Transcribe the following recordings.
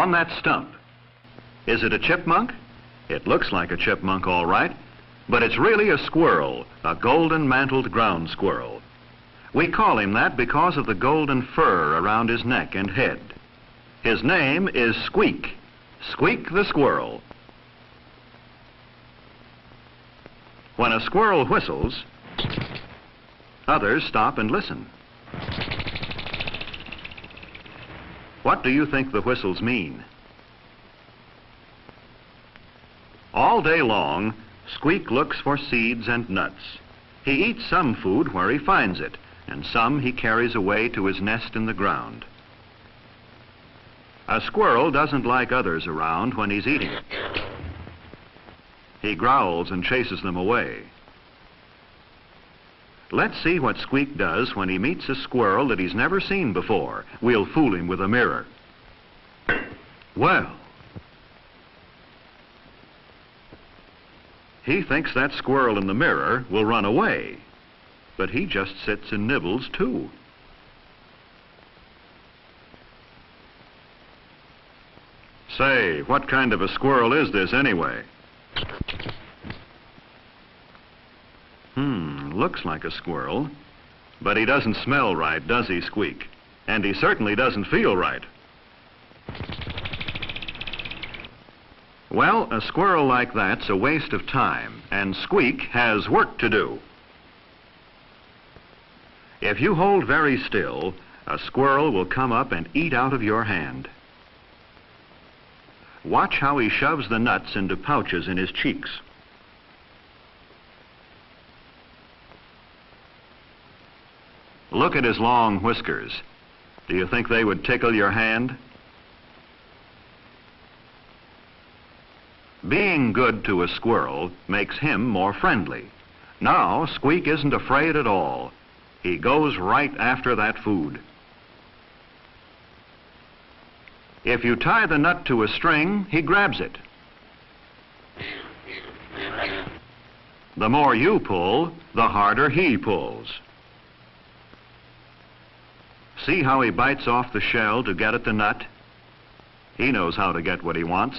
on that stump. Is it a chipmunk? It looks like a chipmunk, all right, but it's really a squirrel, a golden-mantled ground squirrel. We call him that because of the golden fur around his neck and head. His name is Squeak, Squeak the squirrel. When a squirrel whistles, others stop and listen. What do you think the whistles mean? All day long, Squeak looks for seeds and nuts. He eats some food where he finds it, and some he carries away to his nest in the ground. A squirrel doesn't like others around when he's eating. He growls and chases them away. Let's see what Squeak does when he meets a squirrel that he's never seen before. We'll fool him with a mirror. Well, he thinks that squirrel in the mirror will run away, but he just sits and nibbles too. Say, what kind of a squirrel is this anyway? Looks like a squirrel, but he doesn't smell right, does he, Squeak? And he certainly doesn't feel right. Well, a squirrel like that's a waste of time, and Squeak has work to do. If you hold very still, a squirrel will come up and eat out of your hand. Watch how he shoves the nuts into pouches in his cheeks. Look at his long whiskers. Do you think they would tickle your hand? Being good to a squirrel makes him more friendly. Now, Squeak isn't afraid at all. He goes right after that food. If you tie the nut to a string, he grabs it. The more you pull, the harder he pulls. See how he bites off the shell to get at the nut? He knows how to get what he wants.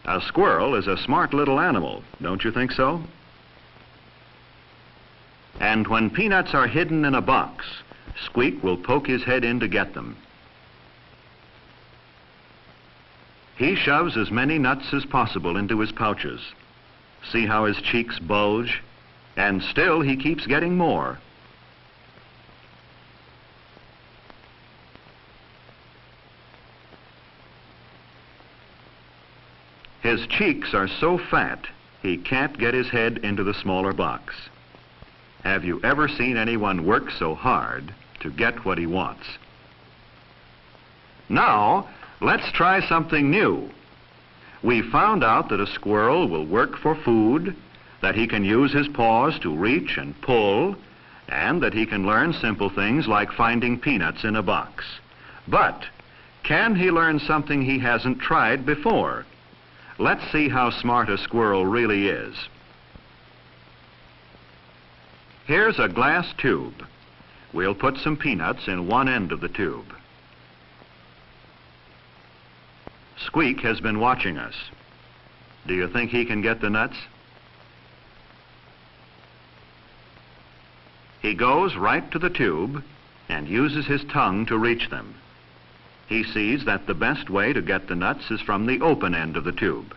A squirrel is a smart little animal, don't you think so? And when peanuts are hidden in a box, Squeak will poke his head in to get them. He shoves as many nuts as possible into his pouches. See how his cheeks bulge? And still he keeps getting more. His cheeks are so fat, he can't get his head into the smaller box. Have you ever seen anyone work so hard to get what he wants? Now, let's try something new. We found out that a squirrel will work for food, that he can use his paws to reach and pull, and that he can learn simple things like finding peanuts in a box. But can he learn something he hasn't tried before? Let's see how smart a squirrel really is. Here's a glass tube. We'll put some peanuts in one end of the tube. Squeak has been watching us. Do you think he can get the nuts? He goes right to the tube and uses his tongue to reach them. He sees that the best way to get the nuts is from the open end of the tube.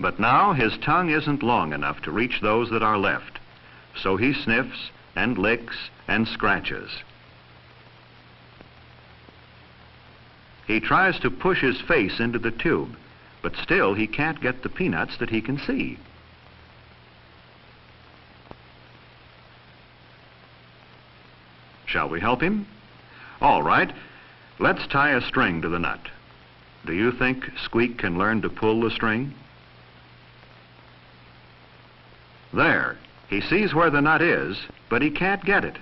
But now his tongue isn't long enough to reach those that are left, so he sniffs and licks and scratches. He tries to push his face into the tube, but still he can't get the peanuts that he can see. Shall we help him? All right, let's tie a string to the nut. Do you think Squeak can learn to pull the string? There, he sees where the nut is, but he can't get it.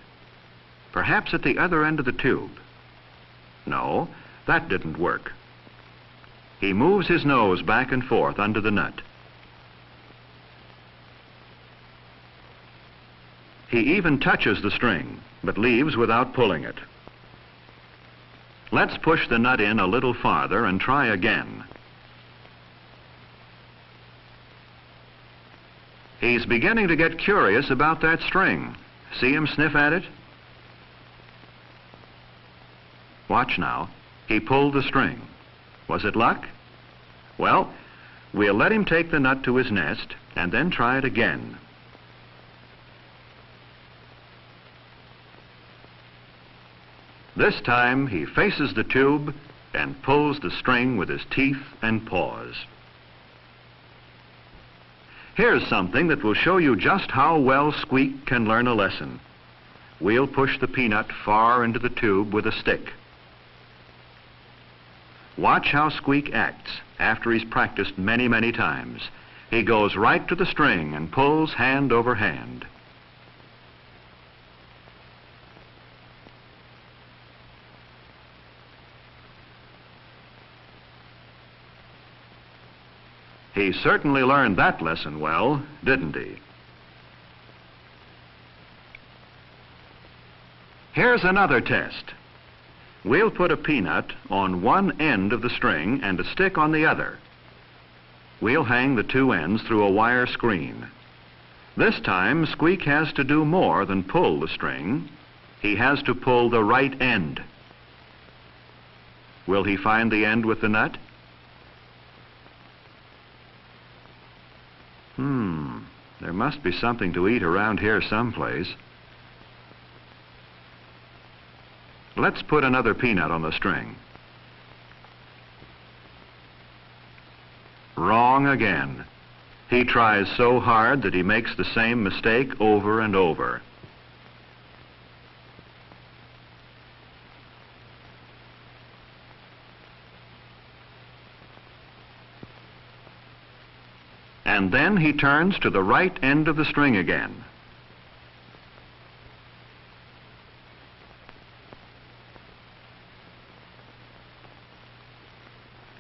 Perhaps at the other end of the tube. No, that didn't work. He moves his nose back and forth under the nut. He even touches the string, but leaves without pulling it. Let's push the nut in a little farther and try again. He's beginning to get curious about that string. See him sniff at it? Watch now. He pulled the string. Was it luck? Well, we'll let him take the nut to his nest and then try it again. This time he faces the tube and pulls the string with his teeth and paws. Here's something that will show you just how well Squeak can learn a lesson. We'll push the peanut far into the tube with a stick. Watch how Squeak acts after he's practiced many, many times. He goes right to the string and pulls hand over hand. He certainly learned that lesson well, didn't he? Here's another test. We'll put a peanut on one end of the string and a stick on the other. We'll hang the two ends through a wire screen. This time, Squeak has to do more than pull the string. He has to pull the right end. Will he find the end with the nut? There must be something to eat around here someplace. Let's put another peanut on the string. Wrong again. He tries so hard that he makes the same mistake over and over. And then he turns to the right end of the string again.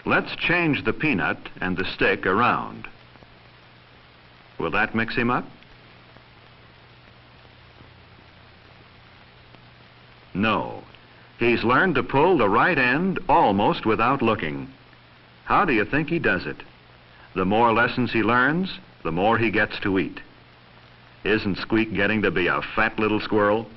Let's change the peanut and the stick around. Will that mix him up? No. He's learned to pull the right end almost without looking. How do you think he does it? The more lessons he learns, the more he gets to eat. Isn't Squeak getting to be a fat little squirrel?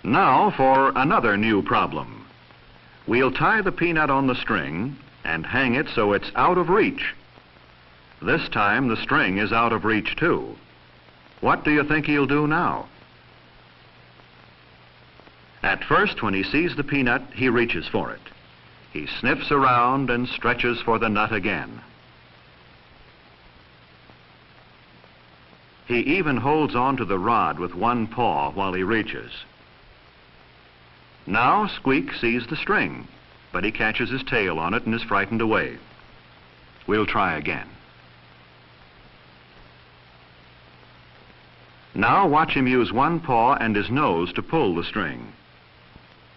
Now for another new problem. We'll tie the peanut on the string and hang it so it's out of reach. This time the string is out of reach too. What do you think he'll do now? At first, when he sees the peanut, he reaches for it. He sniffs around and stretches for the nut again. He even holds on to the rod with one paw while he reaches. Now Squeak sees the string, but he catches his tail on it and is frightened away. We'll try again. Now watch him use one paw and his nose to pull the string.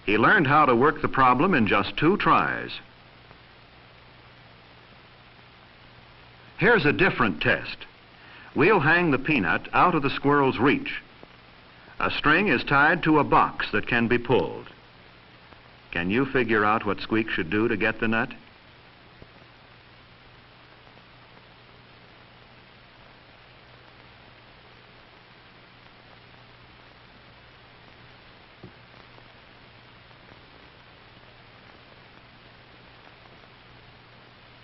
He learned how to work the problem in just 2 tries. Here's a different test. We'll hang the peanut out of the squirrel's reach. A string is tied to a box that can be pulled. Can you figure out what Squeak should do to get the nut?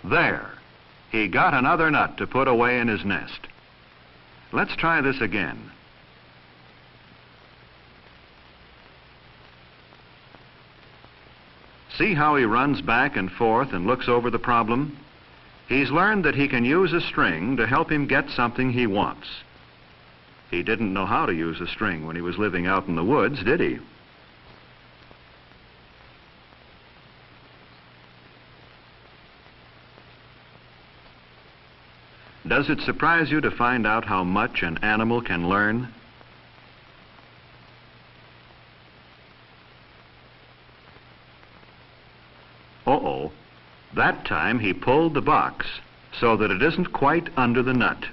There. He got another nut to put away in his nest. Let's try this again. See how he runs back and forth and looks over the problem? He's learned that he can use a string to help him get something he wants. He didn't know how to use a string when he was living out in the woods, did he? Does it surprise you to find out how much an animal can learn? Uh-oh. That time he pulled the box so that it isn't quite under the nut.